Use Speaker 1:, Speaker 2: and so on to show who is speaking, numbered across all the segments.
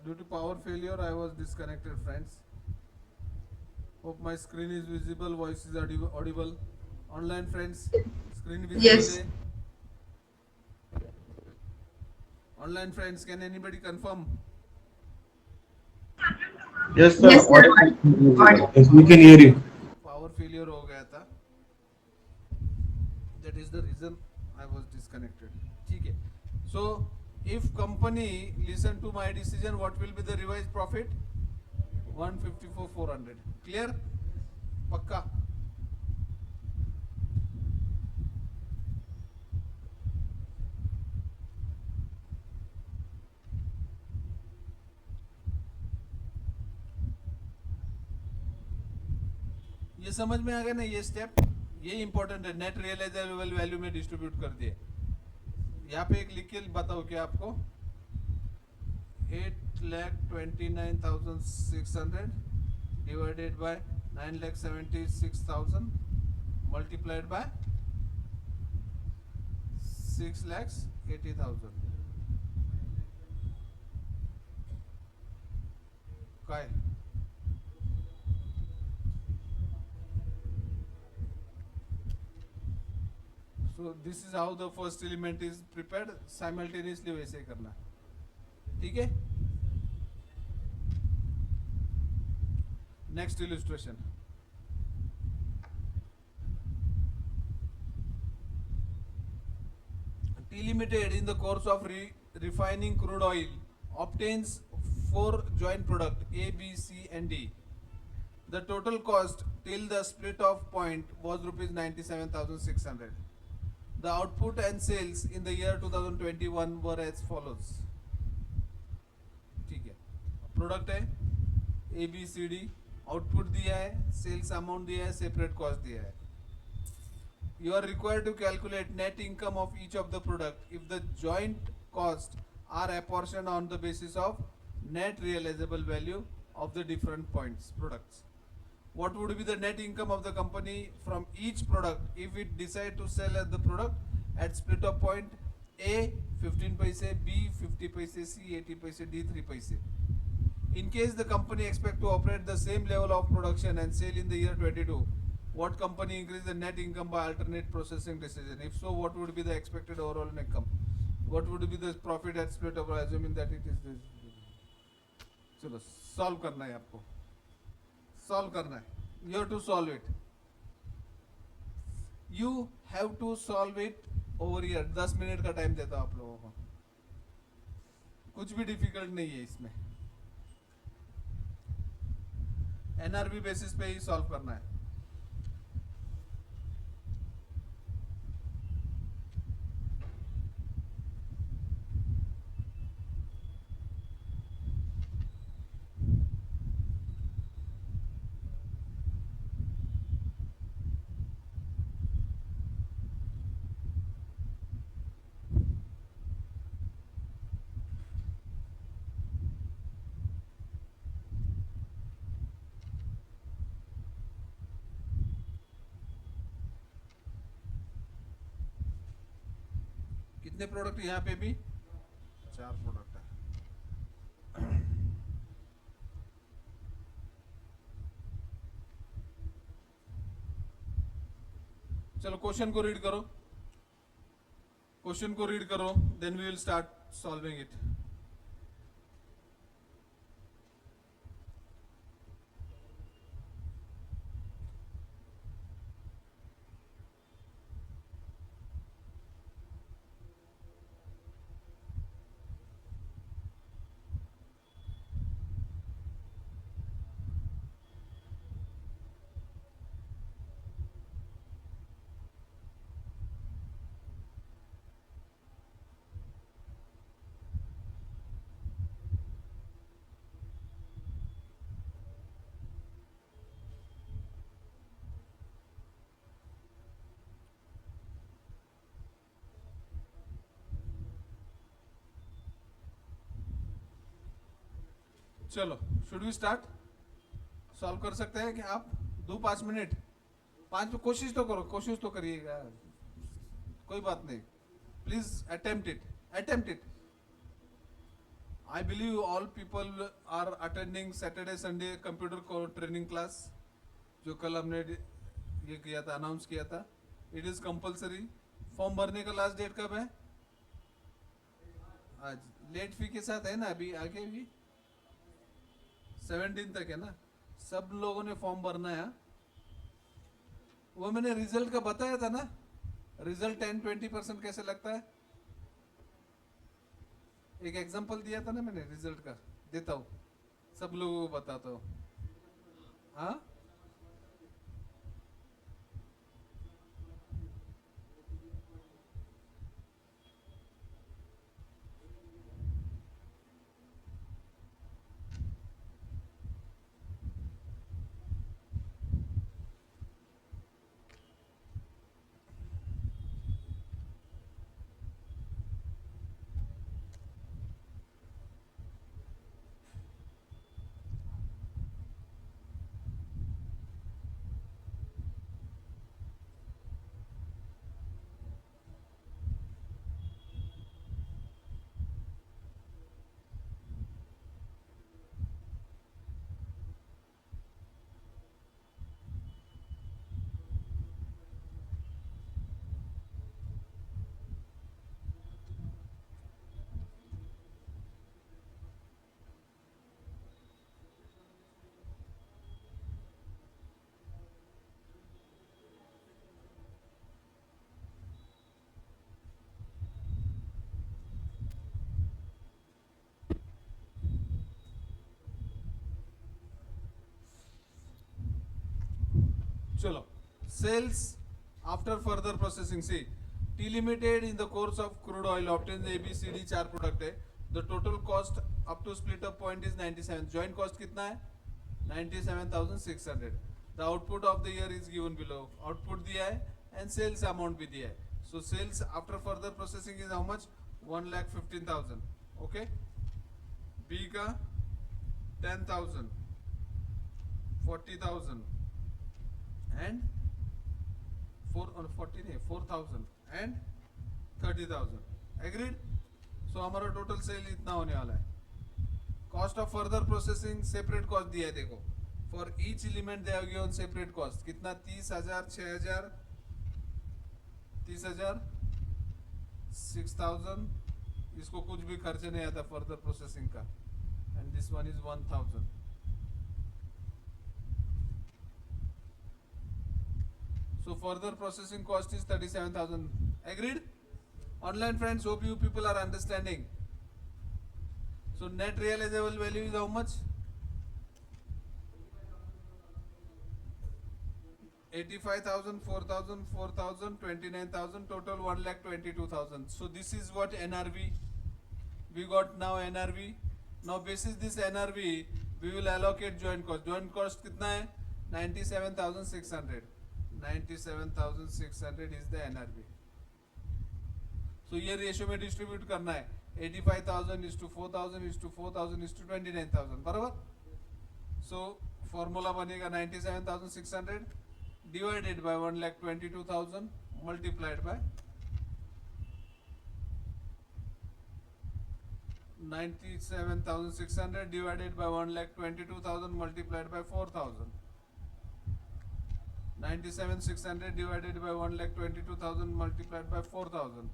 Speaker 1: Due to power failure, I was disconnected, friends. Hope my screen is visible, voice is audible. Online friends, screen visible
Speaker 2: Yes.
Speaker 1: है. Online friends, can anybody confirm?
Speaker 3: Yes, sir.
Speaker 2: Yes, sir.
Speaker 3: Audible.
Speaker 2: Audible.
Speaker 3: Yes, we
Speaker 1: Power
Speaker 3: can hear
Speaker 1: failure,
Speaker 3: you.
Speaker 1: power failure हो गया था. That is the reason I was disconnected. ठीक है. So if company listen to my decision, what will be the revised profit? 154 400. Clear? पक्का. ये समझ में आ गया ना ये स्टेप. ये इंपॉर्टेंट है. नेट रियलाइजेबल वैल्यू में डिस्ट्रीब्यूट कर दिए. यहाँ पे एक लिख के बताओ क्या आपको. 8,29,600 divided by 9,76,000 multiplied by 6,80,000. काय. So this is how the first element is prepared. Simultaneously वैसे ही करना. ठीक है. Next illustration. T Limited, in the course of refining crude oil, obtains four joint product A, B, C, and D. The total cost till the split off point was rupees 97,600. The output and sales in the year 2021 were as follows. ठीक है. Product है A B C D. Output दिया है, sales amount दिया है, separate cost दिया है. You are required to calculate net income of each of the product if the joint costs are apportioned on the basis of net realizable value of the different points products. What would be the net income of the company from each product if it decide to sell at the product at split up point A 15 paise, B 50 paise, C 80 paise, D 3 paise. In case the company expect to operate the same level of production and sale in the year 22, what company increase the net income by alternate processing decision? If so, what would be the expected overall income? What would be the profit at split up, assuming that it is this? चलो solve करना है आपको. Solve करना है. You have to solve it. You have to solve it over here. 10 minute का time देता हूँ आप लोगों को. कुछ भी डिफिकल्ट नहीं है इसमें. एनआरबी बेसिस पे ही सॉल्व करना है. कितने प्रोडक्ट यहाँ पे भी. 4 प्रोडक्ट है. चलो क्वेश्चन को रीड करो. क्वेश्चन को रीड करो. Then we will start solving it. चलो शुड वी स्टार्ट. सॉल्व कर सकते हैं कि आप. दो 5 मिनट. 5 कोशिश तो करो. कोशिश तो करिएगा. कोई बात नहीं. Please attempt it. Attempt it. I believe all people are attending Saturday Sunday computer training class जो कल हमने ये किया था, अनाउंस किया था. It is compulsory. फॉर्म भरने का लास्ट डेट कब है? आज. लेट फी के साथ है ना, अभी आगे भी 17 तक है ना. सब लोगों ने फॉर्म भरना है. वो मैंने रिजल्ट का बताया था ना, रिजल्ट 10-20% कैसे लगता है. एक एग्जांपल दिया था ना मैंने रिजल्ट का, देता हूँ सब लोगों को बताता हूँ. हाँ, चलो. Sales after further processing. C, T limited in the course of crude oil obtain ABCD 4 product है. The total cost up to split up point is 97. Joint cost कितना है? 97,600. The output of the year is given below. Output दिया है and sales amount भी दिया है. So sales after further processing is how much? 1,15,000. Okay. B का 10,000, 40,000 and 4,000 and 30,000. Agreed? So हमारा total sale इतना होने वाला है. Cost of further processing separate cost दिया है. देखो, for each element they have given separate cost. कितना? 30,000, 6,000, 30,000, 6,000. इसको कुछ भी खर्चे नहीं आता फर्दर प्रोसेसिंग का. And this one is 1,000. So further processing cost is 37,000. Agreed? Online friends, hope you people are understanding. So net realizable value is how much? 85,000, 4,000, 4,000, 29,000, total 1,22,000. So this is what NRV. We got now NRV. Now basis this NRV, we will allocate joint cost. Joint cost कितना है? 97,600. 97,600 is the NRV. So ये ratio में distribute करना है. 85,000 is to 4,000 is to 4,000 is to 29,000. बराबर. So formula बनेगा 97,600 divided by 1,22,000 multiplied by 97,600 divided by 1,22,000 multiplied by 4,000. 97,600 divided by 1,22,000 multiplied by 4,000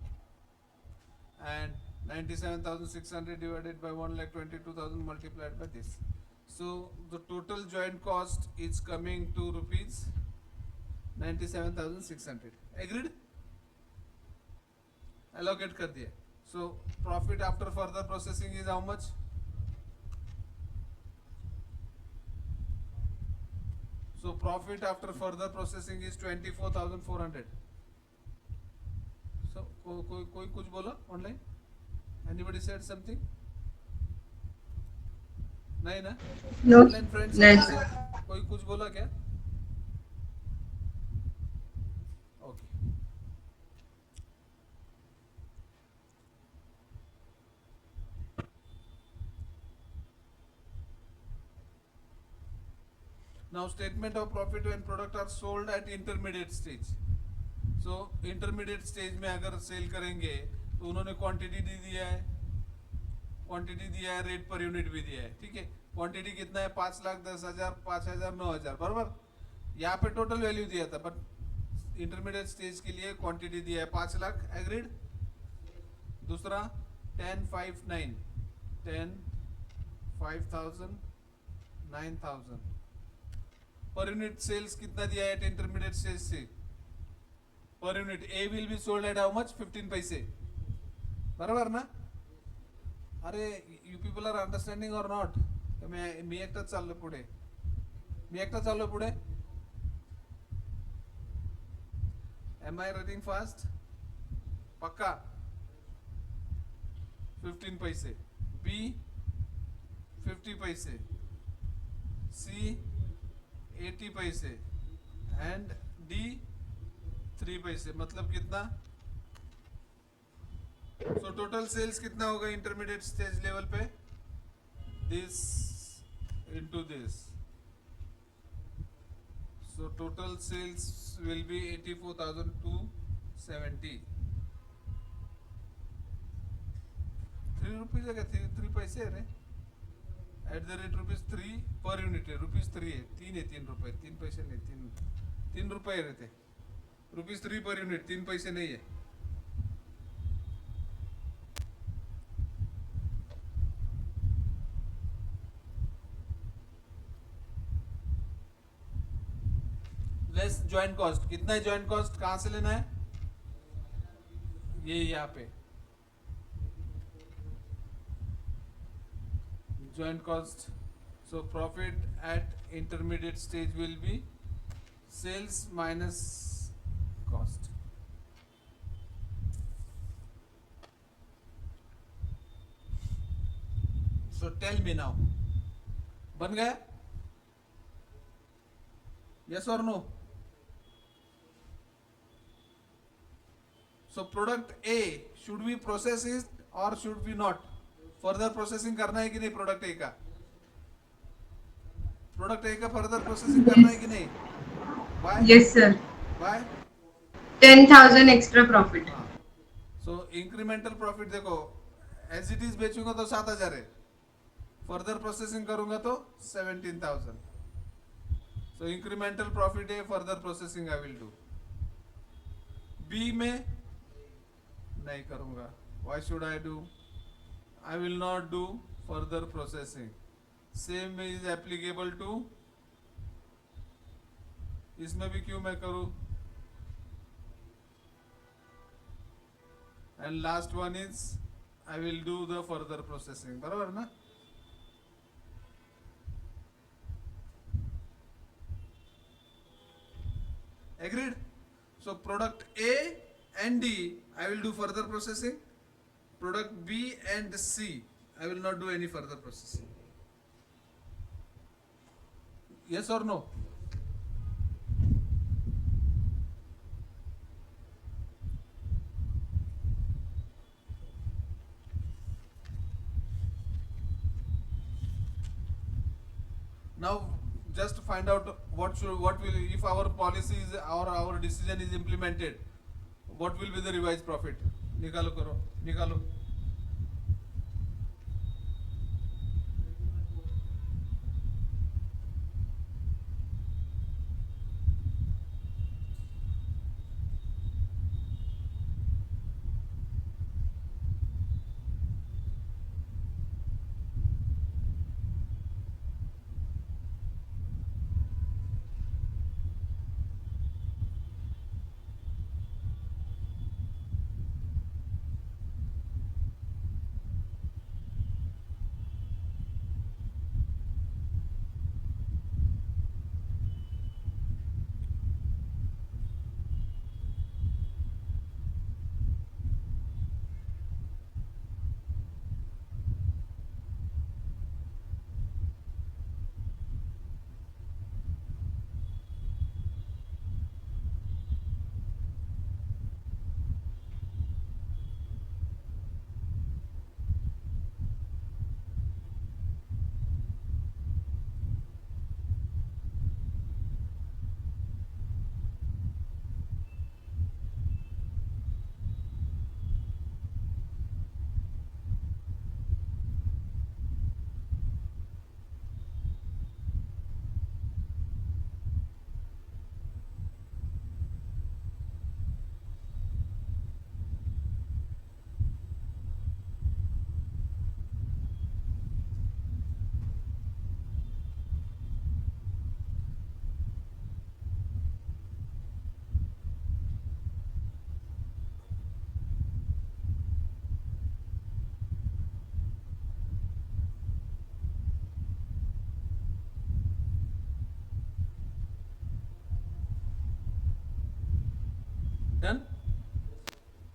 Speaker 1: and 97,600 divided by 1,22,000 multiplied by this. So the total joint cost is coming to rupees 97,600. Agreed? Allocate कर दिया. So profit after further processing is how much? So profit after further processing is 24,400. So कोई कुछ बोला online? Anybody said something? नहीं ना?
Speaker 2: No.
Speaker 1: Online friends
Speaker 2: नहीं.
Speaker 1: कोई कुछ बोला क्या? Okay. Now statement of profit when product are sold at intermediate stage. So intermediate stage में अगर सेल करेंगे तो उन्होंने क्वांटिटी दे दिया है, क्वांटिटी दिया है, रेट पर यूनिट भी दिया है, ठीक है। क्वांटिटी कितना है, 5,00,000, 10,000, 5,000, 9,000, बराबर। यहाँ पे टोटल वैल्यू दिया था, बट इंटरमीडिएट स्टेज के लिए क्वांटिटी दिया है 5,00,000, एग्रीड। दूसरा 10,5,9, 10, 5,000, 9,000 पर यूनिट। सेल्स कितना दिया है एट इंटरमीडिएट स्टेज से, per unit A will be sold at how much, 15 पैसे, बराबर ना। अरे you people are understanding or not? मी एकटाच चाललो पुढे, मी एकटा चाललो पुढे. Am I running fast? पक्का? 15 पैसे, बी 50 पैसे, सी 80 पैसे एंड डी 3 पैसे, मतलब कितना? सो टोटल सेल्स कितना होगा इंटरमीडिएट स्टेज लेवल पे? This into this. So total sales will be 84,270. 3 rupees है क्या? 3 पैसे है रे, at the rate ₹3 per unit है, ₹3 है, 3 रुपए, 3 पैसे नहीं, 3 रुपए रहते, ₹3 पर यूनिट, 3 पैसे नहीं है. Less joint cost. कितना है ज्वाइंट कॉस्ट? कहां से लेना है? ये यहाँ पे joint cost. So profit at intermediate stage will be sales minus cost. So tell me now, बन गया? यस और no? So product A should we process it or should we not? Further processing करना है कि नहीं product ए का? Product ए का further processing करना है कि नहीं? Why?
Speaker 2: Yes, sir.
Speaker 1: Why?
Speaker 2: 10,000 extra profit.
Speaker 1: हाँ. So incremental profit देखो, एज इट इज बेचूंगा तो 7,000 है, फर्दर प्रोसेसिंग करूंगा तो 17,000. So incremental profit है, further processing I will do. B में नहीं करूंगा. Why should I do? I will not do further processing. Same is applicable to, इसमें भी क्यों मैं करूं? And last one is I will do the further processing. बराबर ना? Agreed? So product A and D I will do further processing. Product B and C I will not do any further processing. Yes or no? Now just find out what will, if our policy is or our decision is implemented, what will be the revised profit? निकालो, करो, निकालो.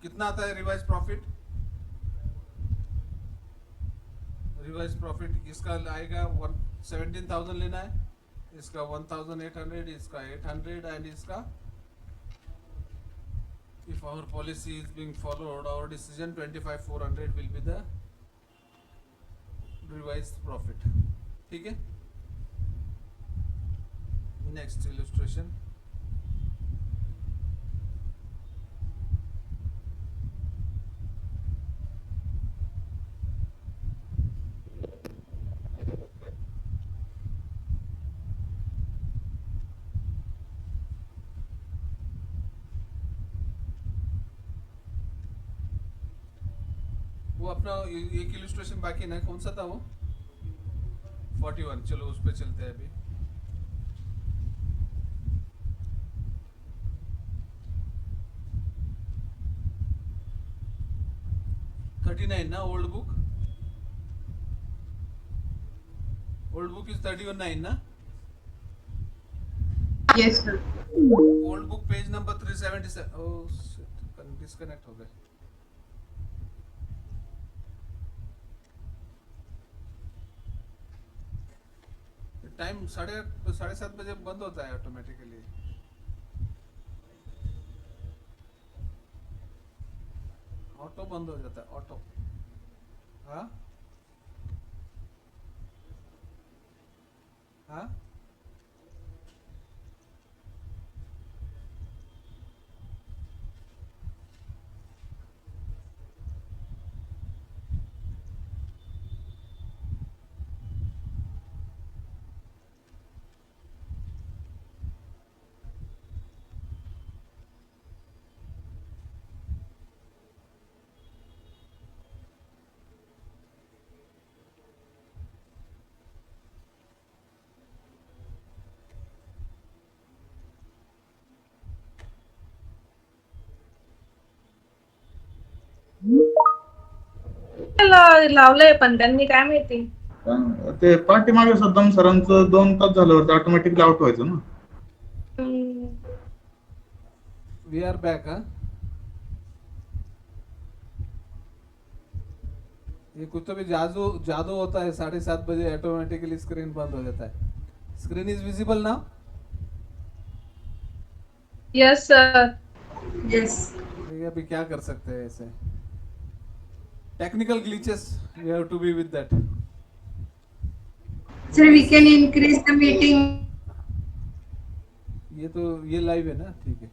Speaker 1: कितना आता है revise profit? Revise profit इसका आएगा 17,000 लेना है, इसका 1,800, इसका 800 एंड इसका, if our policy is being followed, our decision 25,400 will be the revised profit. ठीक है, नेक्स्ट इलस्ट्रेशन. वो अपना एक इलस्ट्रेशन बाकी ना, कौन सा था वो? 41. चलो उस पे चलते हैं अभी. $39 ना old book? Old book is 31.9 ना?
Speaker 2: Yes, sir.
Speaker 1: Old book page number 377. Oh shit, disconnect हो गए. टाइम 7:30 बजे बंद होता है ऑटोमेटिकली. ऑटो बंद हो जाता है, ऑटो. हाँ हाँ.
Speaker 3: लावलंय पण त्यांनी काय माहिती.
Speaker 4: ते पाठीमागे सद्दाम सरांचं 2 तास झाल्यावरती ऑटोमॅटिकली आउट व्हायचं ना.
Speaker 1: We are back. हाँ, ये कुछ तो भी जादू जादू होता है. 7:30 बजे ऑटोमेटिकली स्क्रीन बंद हो जाता है. Screen is visible now?
Speaker 3: Yes sir.
Speaker 2: Yes.
Speaker 1: ये अभी क्या कर सकते हैं ऐसे. Technical glitches, we have to be with that.
Speaker 2: Sir, we can increase the meeting.
Speaker 1: ये तो ये लाइव है ना, ठीक है.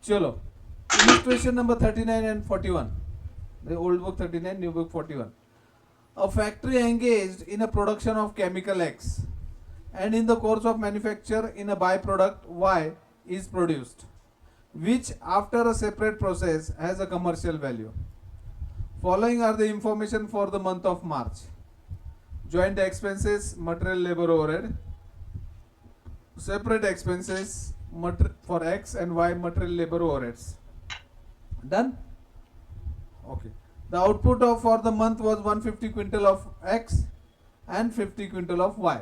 Speaker 1: चलो, illustration number 39 and 41. The old book 39, new book 41. A factory engaged in a production of chemical X and in the course of manufacture in a byproduct Y is produced, which after a separate process has a commercial value. Following are the information for the month of March. Joint expenses, material, labor, overhead. Separate expenses for X and Y, material, labor, overheads. Done? Okay. The output for the month was 150 quintal of X and 50 quintal of Y.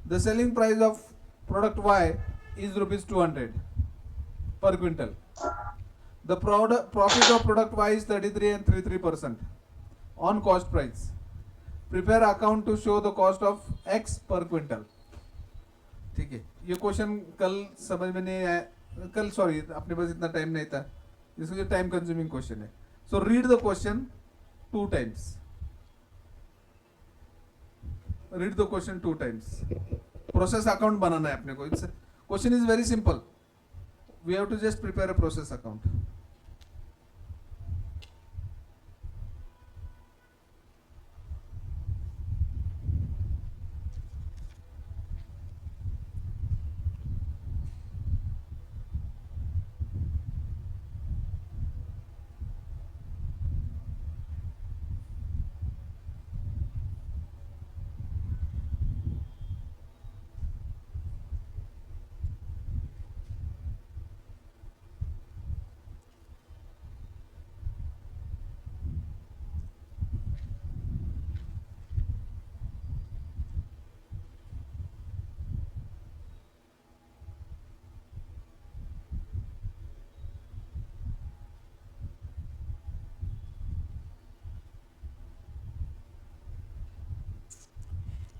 Speaker 1: The selling price of product Y is rupees 200 per quintal. The profit of product Y is 33 and 33% on cost price. Prepare account to show the cost of X per quintal. ठीक है, ये question कल समझ में नहीं आया, कल sorry अपने पास इतना टाइम नहीं था, इसलिए टाइम कंज्यूमिंग क्वेश्चन है. So read the question 2 times. Read the question 2 times. Process account बनाना है अपने को. It's question is very simple. We have to just prepare a process account.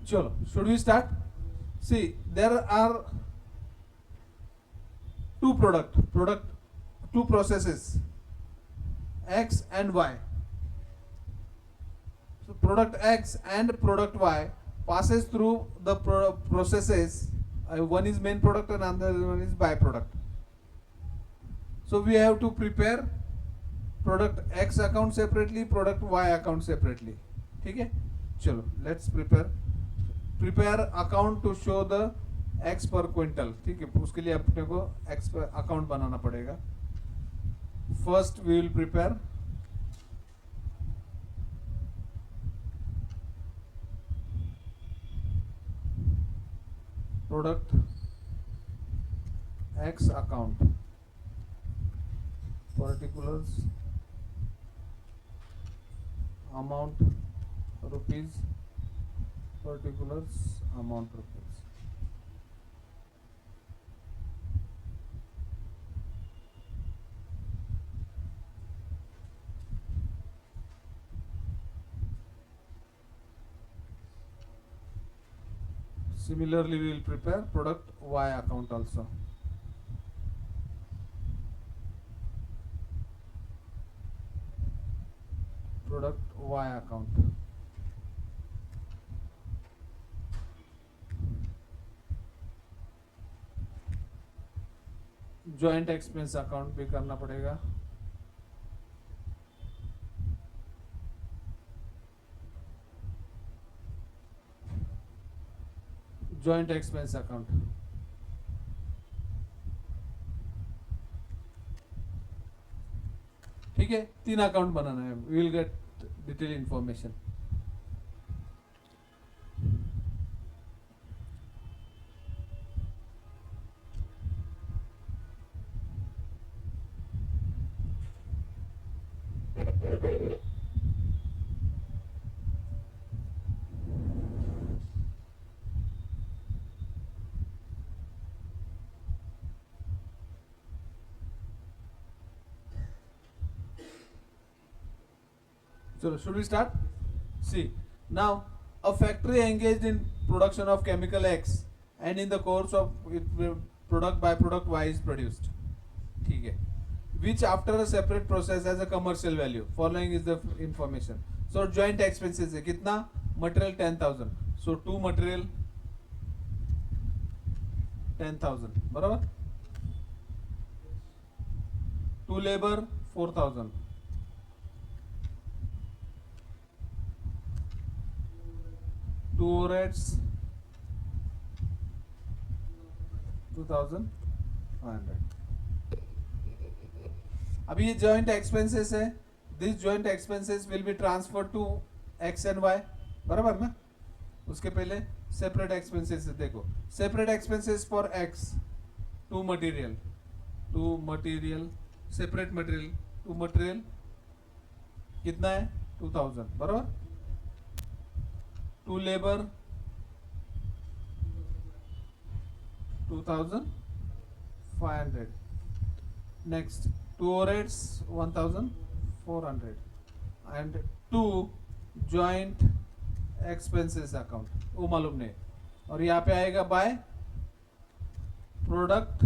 Speaker 1: चलो, should we start? See, there are two two processes, X and Y. So product X and product Y passes through the processes. One is main product and another one is byproduct. So we have to prepare product X account separately, product Y account separately. ठीक है? चलो, let's prepare account to show the X per quintal. ठीक है? उसके लिए अपने को X पर account बनाना पड़ेगा. First we will prepare product X account, particulars, amount rupees, particulars, amount rupees. Similarly, we will prepare product Y account also. Product Y account. Joint expense account भी करना पड़ेगा. Joint expense account. ठीक है, 3 account बनाना है. We will get detailed information. So should we start? See, now a factory engaged in production of chemical X and in the course of it product by product Y is produced. ठीक है. Which after a separate process has a commercial value. Following is the information. So joint expenses है कितना? Material 10,000. So to material 10,000. बराबर? To labor 4,000. Two overheads 2,500. अभी ये joint expenses है. These joint expenses will be transferred to X and Y. बराबर ना? उसके पहले separate expenses है. देखो, separate expenses for X to material, separate material to material कितना है? 2,000. बराबर? To labor 2,500. Next, to overheads 1,400 and to joint expenses account वो मालूम नहीं. और यहाँ पे आएगा by product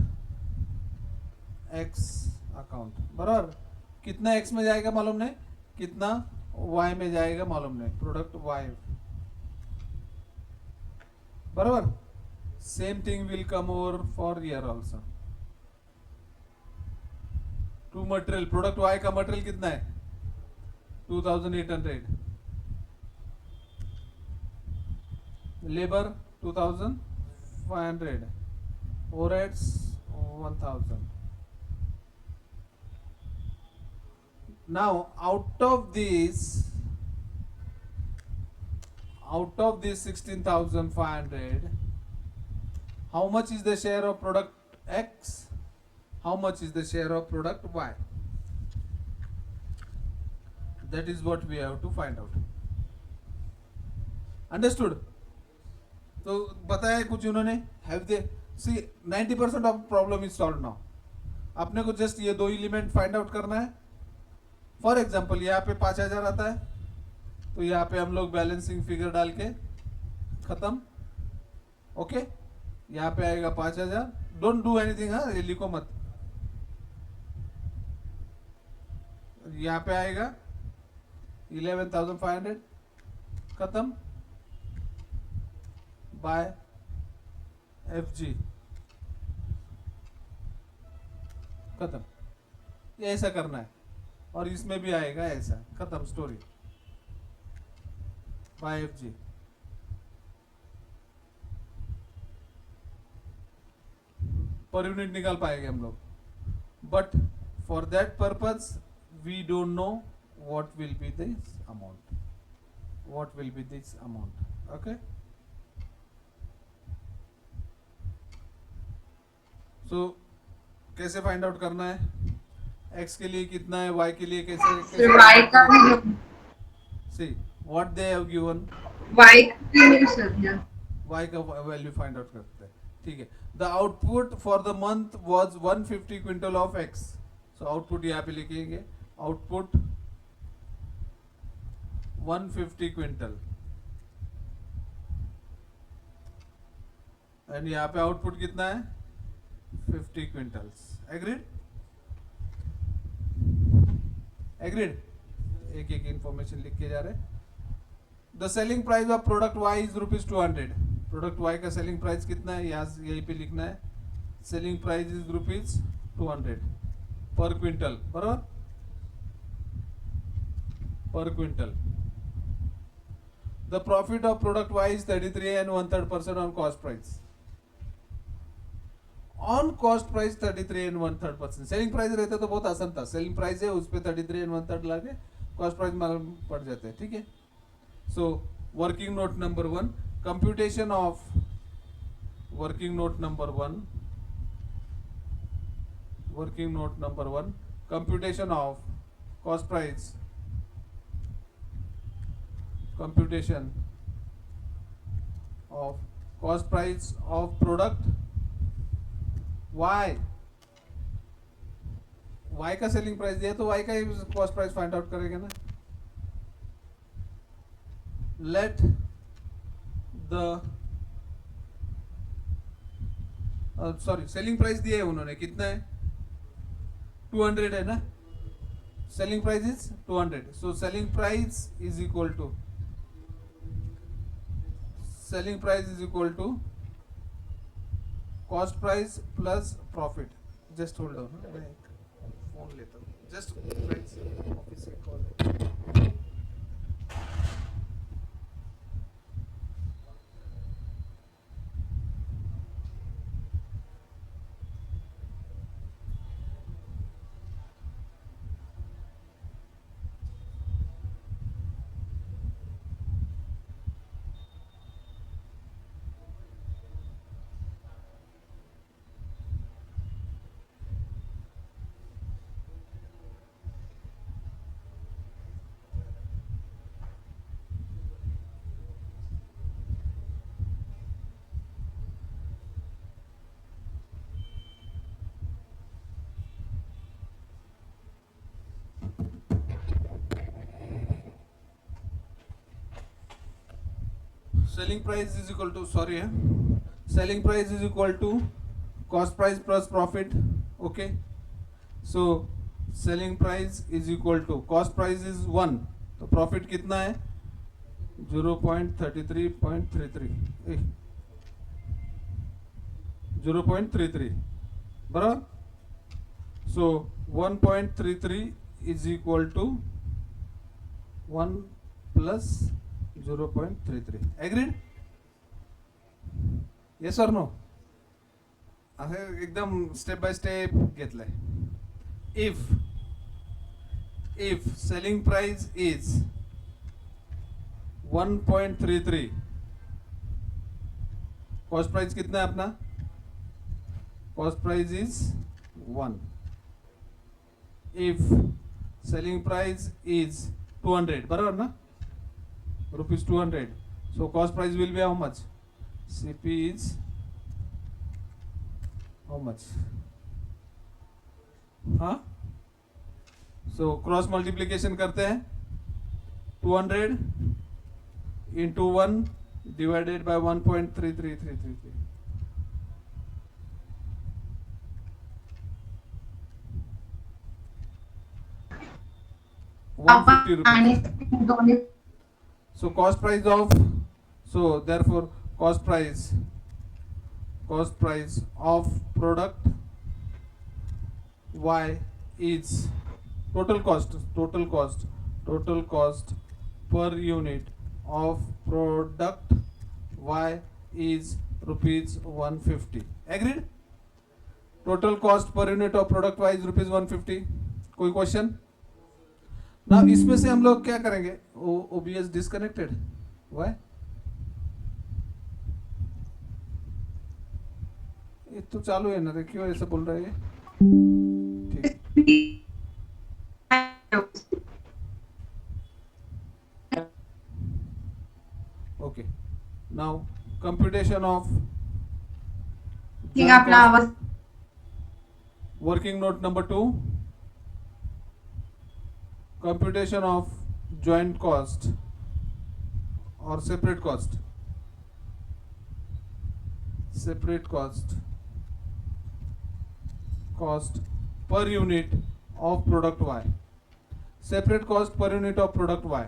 Speaker 1: X account. बराबर? कितना X में जाएगा मालूम नहीं, कितना Y में जाएगा मालूम नहीं. Product Y. बराबर? Same thing will come over for here also. To material, product Y का material कितना है? 2,800. Labor 2,500. Overheads 1,000. Now out of these 16,500, how much is the share of product X? How much is the share of product Y? That is what we have to find out. Understood? तो बताया कुछ उन्होंने. Have they see 90% of problem is solved now. अपने को just ये 2 element find out करना है. For example यहाँ पे 5,000 आता है, तो यहाँ पे हम लोग बैलेंसिंग फिगर डाल के खत्म. ओके, यहाँ पे आएगा 5,000. डोंट डू एनीथिंग, हाँ, ये लिखो मत. यहाँ पे आएगा 11,500. खत्म. By FG. खत्म. ये ऐसा करना है और इसमें भी आएगा ऐसा. खत्म स्टोरी. By FG. पर यूनिट निकाल पाएंगे हम लोग, but for that purpose we don't know what will be this amount. What will be this amount? Okay. So कैसे फाइंड आउट करना है? x के लिए कितना है, y के लिए कैसे
Speaker 2: Y का भी
Speaker 1: see what they have given.
Speaker 2: Y का भी सर या
Speaker 1: y का वैल्यू फाइंड आउट करते हैं. ठीक है. The output for the month was 150 quintal of x. So output यहाँ पे लिखेंगे. आउटपुट 150 क्विंटल एंड यहाँ पे आउटपुट कितना है? 50 क्विंटल्स. एग्रीड? एग्रीड? एक एक इंफॉर्मेशन लिख के जा रहे. The selling price of product y is ₹200. Product y का सेलिंग प्राइस कितना है? यहाँ यहीं पे लिखना है. सेलिंग प्राइस इज ₹200 पर क्विंटल. बराबर? पर quintal. The profit of product Y is 33 and 1/3% on cost price. On cost price 33 and 1/3%. Selling price रहता तो बहुत आसान था. सेलिंग प्राइस है, उस पे 33 and 1/3 लाके कॉस्ट प्राइस मालूम पड़ जाते हैं. ठीक है. So working note number 1, computation of working note number 1, working note number 1, computation of cost price, computation of cost price of product y. y का सेलिंग प्राइस दिया तो y का ही कॉस्ट प्राइस फाइंड आउट करेंगे ना. Let the sorry selling price दिया है उन्होंने. कितना है? 200 है ना. Selling price is 200. So selling price is equal to cost price plus profit. Just hold on. मैं एक फोन लेता हूँ. Just friends ऑफिस से कॉल है. Selling price is equal to selling price is equal to cost price plus profit. Okay, so selling price is equal to cost price is 1, तो profit कितना है? 0.33.33 0.33. बराबर. So 1.33 is equal to 1 plus 0.33. Agreed? Yes or no? असे एकदम step by step घेतलंय. if selling price is 1.33, cost price कितना है अपना? Cost price is 1. if selling price is 200, बराबर ना? ₹200. So cost price will be how much? CP is how much? हाँ. So cross multiplication करते हैं. 200 into 1 divided by 1.33333. ₹150.
Speaker 2: आणि दोन्ही
Speaker 1: So cost price of, so therefore cost price of product Y is total cost per unit of product Y is rupees 150. Agreed? Total cost per unit of product Y is rupees 150. कोई question? ना इसमें से हम लोग क्या करेंगे? OBS disconnected, why? ये तो चालू है ना रे, क्यों ऐसा बोल रहे हैं? ठीक, ओके. नाउ कंप्यूटेशन ऑफ
Speaker 2: ठीक आपला आवाज
Speaker 1: working note number 2. Computation of joint cost or separate cost per unit of product Y. Separate cost per unit of product Y.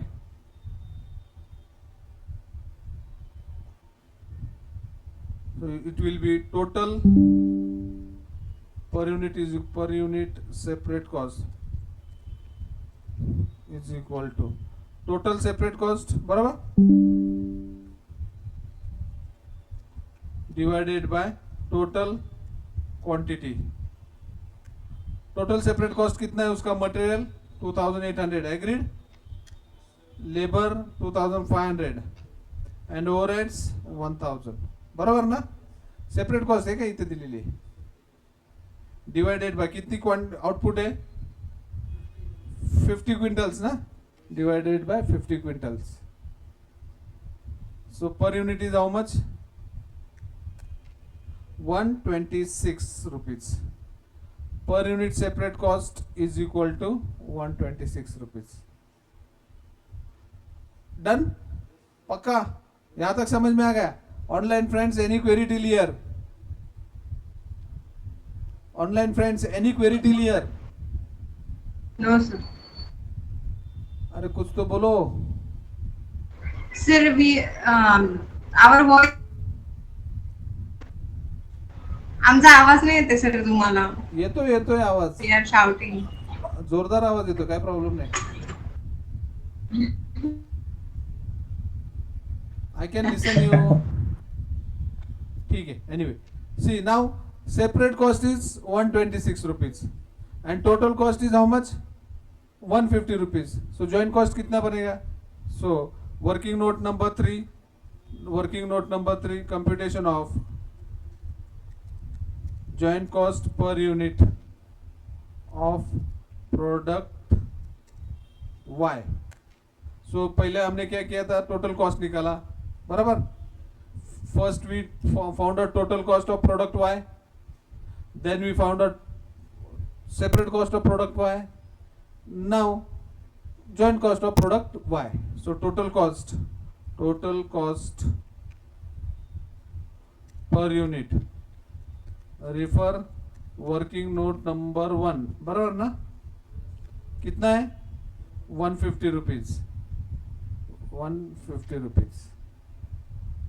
Speaker 1: So it will be total per unit separate cost is equal to total separate cost बराबर divided by total quantity. Total separate cost कितना है उसका? Material 2800, agreed? Labour 2500 and overheads 1000, बराबर ना? Separate cost है का इथे दिलेली? डिवाइडेड बाय कितनी आउटपुट है? 50 क्विंटल्स ना, divided by 50 quintals. So per unit is how much? 126 rupees. Per unit separate cost is equal to 126 rupees. Done? पक्का? यहाँ तक समझ में आ गया? Online friends, any query till here? Online friends, any query till here?
Speaker 2: No sir.
Speaker 1: अरे कुछ तो बोलो.
Speaker 2: Sir, our voice आमचा आवाज नाही येते सर तुम्हाला.
Speaker 1: येतोय आवाज.
Speaker 2: We are shouting.
Speaker 1: जोरदार आवाज येतो, काय प्रॉब्लेम नाही. I can listen you. ठीक है. Anyway, see now separate cost is 126 rupees and total cost is how much? 150 rupees. So joint cost कितना बनेगा? So working note number 3, computation of joint cost per unit of product Y. So पहले हमने क्या किया था? Total cost निकाला, बराबर. First we found out total cost of product Y, then we found out separate cost of product Y. Now joint cost of product Y. So total cost per unit, refer working note number 1, बराबर ना? कितना है? 150 rupees. 150 rupees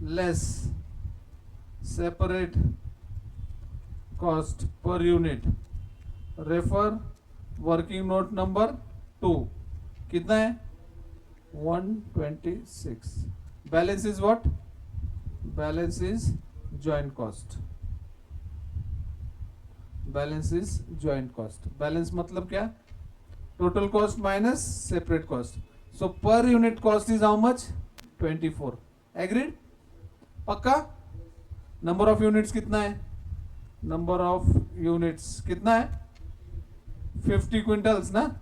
Speaker 1: less separate cost per unit, refer working note number 2. कितना है? 126. Balance is what? Balance is joint cost. Balance मतलब क्या? Total cost minus separate cost. So per unit cost is how much? 24. Agreed? पक्का? Number of units कितना है? Number of units कितना है? 50 quintals ना?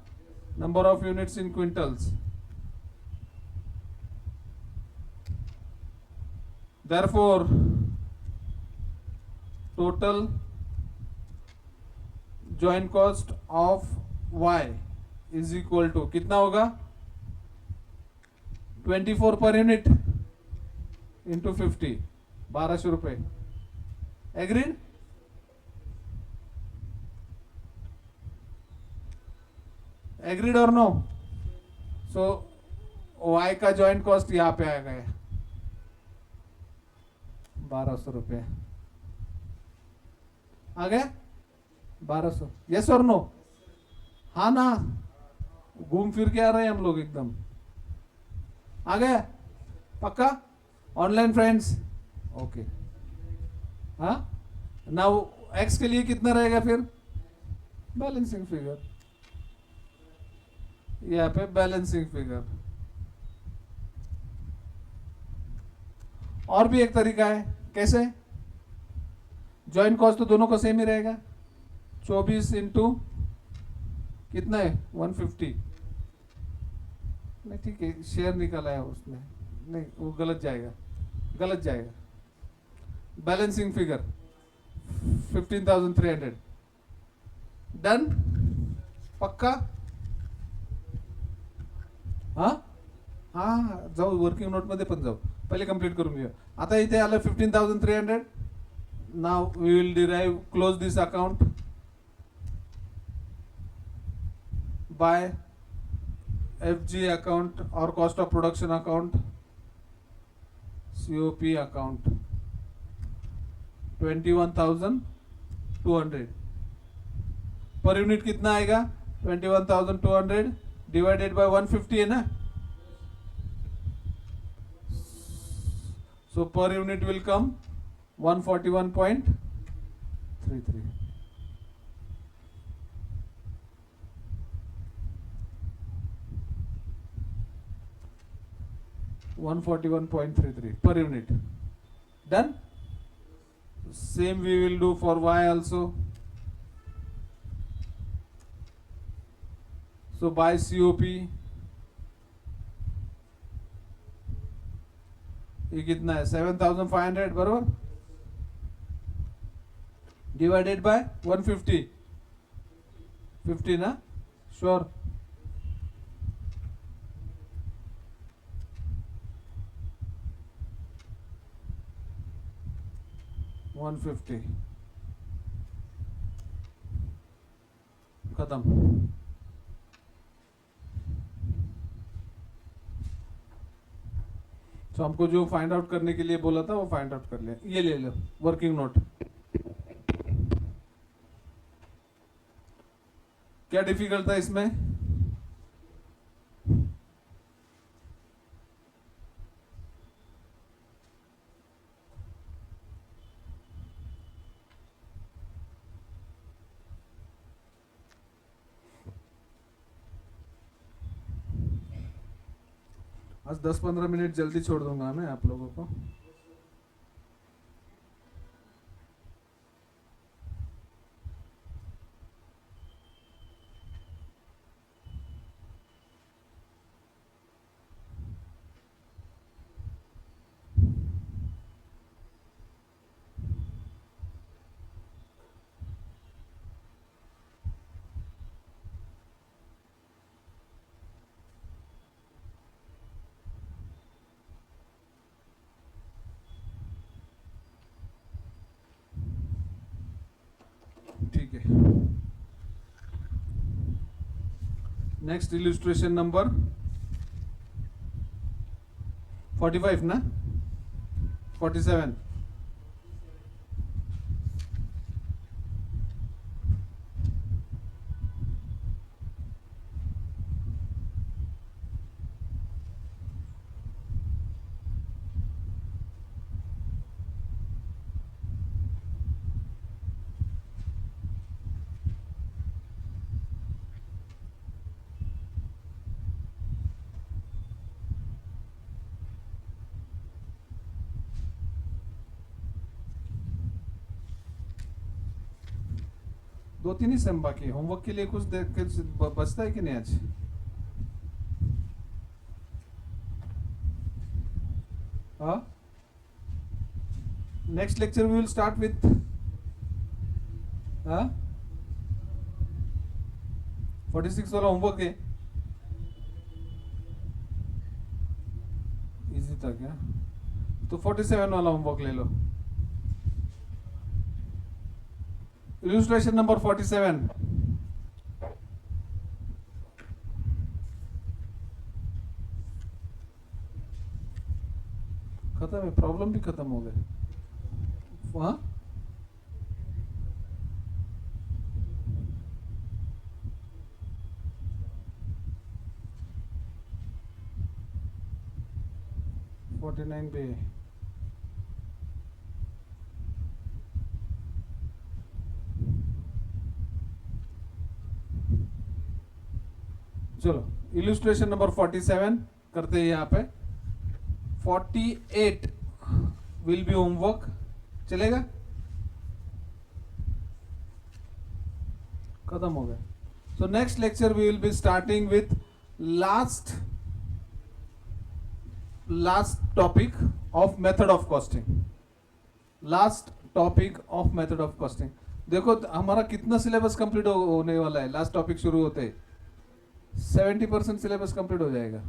Speaker 1: Number of units in quintals. Therefore total joint cost of Y is equal to कितना होगा? 24 per unit. Into 50, 1200 रुपये. Agreed? Agreed और नो? सो वाई का ज्वाइंट कॉस्ट यहाँ पे आ गया 1200 रुपये. आ गया 1200. यस और नो? हाँ ना, घूम फिर के आ रहे हैं हम लोग एकदम. आ गया पक्का? Online friends? ओके. हाँ, नाउ एक्स के लिए कितना रहेगा फिर? Balancing figure. यहाँ पे बैलेंसिंग फिगर. और भी एक तरीका है. कैसे? ज्वाइंट कॉस्ट तो दोनों का सेम ही रहेगा. 24 इंटू कितना है? 150. नहीं ठीक है, शेयर निकाला है उसने. नहीं, वो गलत जाएगा, गलत जाएगा. Balancing figure 15,300. डन? पक्का? हाँ हाँ, जाऊ वर्किंग नोट मध्ये पण जाऊ. पहिले कंप्लीट करून घेऊया. आता इथे आलं 15,300. Now we will derive close this account by FG account or cost of production account, COP account 21,200. Per unit कितना आएगा? 21,200 डिवाइडेड बाय 150 है ना. So per unit will come 141.33. $141.33 per unit. Done? Same we will do for Y also. So by COP ये कितना है? 7,500 बरोबर. Divided by 150. 50 ना? Sure. 150. खत्म. तो हमको जो फाइंड आउट करने के लिए बोला था वो फाइंड आउट कर लिया. ये ले लो वर्किंग नोट. क्या डिफिकल्ट था इसमें? आज 10-15 मिनट जल्दी छोड़ दूंगा मैं आप लोगों को. ठीक है. नेक्स्ट इलस्ट्रेशन नंबर 45 ना? 47. दो तीन ही सेम बाकी है. होमवर्क के लिए कुछ बचता है कि नहीं आज? हाँ, next lecture we will start with 46 वाला होमवर्क है. इजी था क्या? तो 47 वाला होमवर्क ले लो. Illustration number 47. खत्म है, प्रॉब्लम भी खत्म हो गए. हाँ, फोर्टी नाइन पे चलो इलस्ट्रेशन नंबर 47 करते हैं यहाँ पे. 48 विल बी होमवर्क. चलेगा? खत्म हो गया. So next lecture we will be starting with last topic of method of costing. Last topic of method of costing. देखो हमारा कितना सिलेबस कंप्लीट होने वाला है. लास्ट टॉपिक शुरू होते ही 70% सिलेबस कंप्लीट हो जाएगा.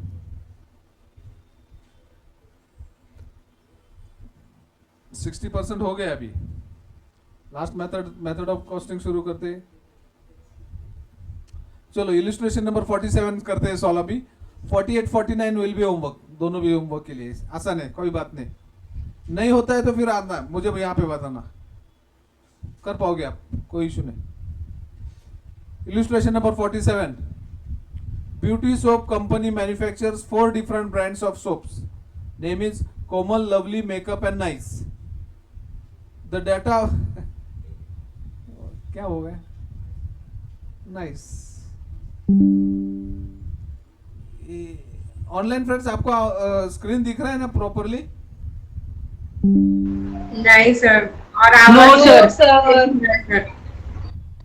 Speaker 1: सिक्सटी % हो गया अभी. लास्ट मेथड ऑफ कॉस्टिंग शुरू करते हैं. चलो इलस्ट्रेशन नंबर 47 करते हैं सॉल्व अभी. 48 49 विल बी होमवर्क. दोनों भी होमवर्क के लिए आसान है, कोई बात नहीं. नहीं होता है तो फिर आना मुझे यहाँ पे बताना. कर पाओगे आप, कोई इशू नहीं. Illustration number 47. Beauty soap company manufactures 4 different brands of soaps. Name is Komal, Lovely, Makeup and Nice. The data क्या हो गया? Nice. ऑनलाइन फ्रेंड्स आपको स्क्रीन दिख रहा है ना प्रॉपरली?
Speaker 2: नहीं सर. और
Speaker 3: नो
Speaker 2: आवाज
Speaker 3: सर,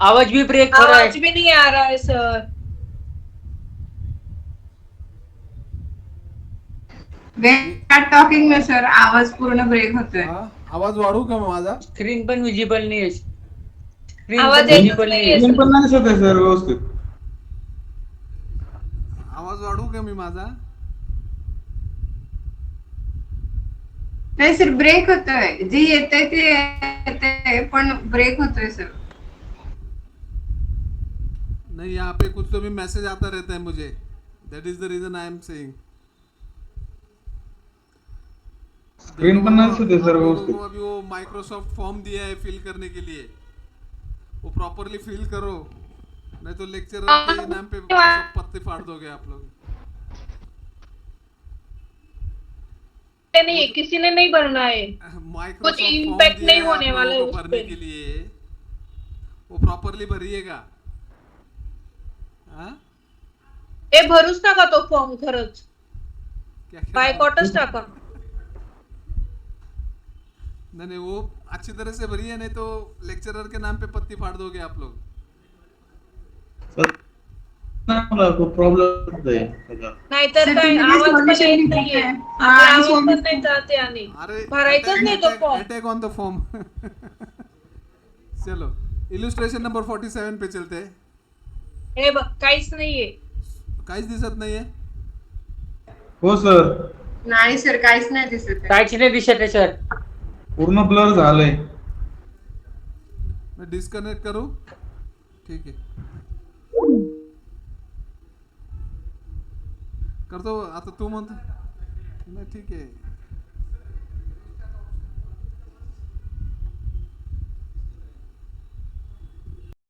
Speaker 5: आवाज भी ब्रेक हो रहा है.
Speaker 3: आवाज भी नहीं आ रहा है सर.
Speaker 2: टॉकिंग में सर आवाज पूर्ण ब्रेक होतोय.
Speaker 1: हा, आवाज वाढवू का मग माझा?
Speaker 5: स्क्रीन पण विजिबल नाही आहे. स्क्रीन
Speaker 3: आवाज
Speaker 5: पण
Speaker 3: येतच
Speaker 5: विजिबल
Speaker 3: नाहीये.
Speaker 5: नाही आहे.
Speaker 4: स्क्रीन पण नाही दिसत आहे सर व्यवस्थित.
Speaker 1: आवाज वाढवू का मी माझा?
Speaker 2: नाही सर ब्रेक होतोय. जे येतंय ते येतंय पण ब्रेक होतोय सर.
Speaker 1: नहीं, यहाँ पे कुछ तो भी मैसेज आता रहता है मुझे. That is the reason I am saying.
Speaker 4: Screen पण नाही दिसत आहे सर व्यवस्थित.
Speaker 1: अभी वो माइक्रोसॉफ्ट फॉर्म दिया है फिल करने के लिए, वो प्रॉपरली फिल करो, नहीं तो लेक्चरर के नाम पे सब पत्ते फाड़ दोगे आप लोग.
Speaker 3: नहीं, किसी ने नहीं भरना है.
Speaker 1: माइक्रोसॉफ्ट फॉर्म
Speaker 3: impact
Speaker 1: दिया
Speaker 3: नहीं
Speaker 1: है
Speaker 3: होने
Speaker 1: आप
Speaker 3: वाला है
Speaker 1: लोगों को
Speaker 3: उस
Speaker 1: भरने
Speaker 3: पे.
Speaker 1: के लिए, वो प्रॉपरली भरिएगा. हाँ,
Speaker 3: ए भरूच टाका तो फॉर्म खरंच.
Speaker 1: क्या क्या
Speaker 3: बायकॉटच टाका.
Speaker 1: नहीं वो अच्छी तरह से भरिए, नहीं तो लेक्चरर के नाम पे पत्ती फाड़ दोगे आप लोग.
Speaker 4: सर मला प्रॉब्लेम होतोय सगळा.
Speaker 3: नाहीतर
Speaker 2: सर,
Speaker 3: काय
Speaker 2: तुम्ही
Speaker 3: आवाज पण
Speaker 2: solution
Speaker 3: येत
Speaker 2: दिलंय.
Speaker 3: नाहीये.
Speaker 2: हा,
Speaker 3: आपला
Speaker 2: आणि
Speaker 3: आवाज पण
Speaker 2: solution-
Speaker 3: नाही जाते आणि
Speaker 1: अरे
Speaker 3: भरायचंच नाही तो form.
Speaker 1: Attack on the form. चलो इलस्ट्रेशन नंबर 47 पे चलते हैं.
Speaker 3: हे बघ काहीच नाहीये.
Speaker 1: काहीच दिसत नाहीये.
Speaker 4: हो सर
Speaker 2: नाही सर काहीच नाही दिसत आहे.
Speaker 5: काहीच नाही दिसत आहे सर.
Speaker 4: पूर्ण ब्लर झालंय.
Speaker 1: मैं डिस्कनेक्ट करूं? ठीक है, करतो आता. तू म्हणतो नाही, ठीक आहे.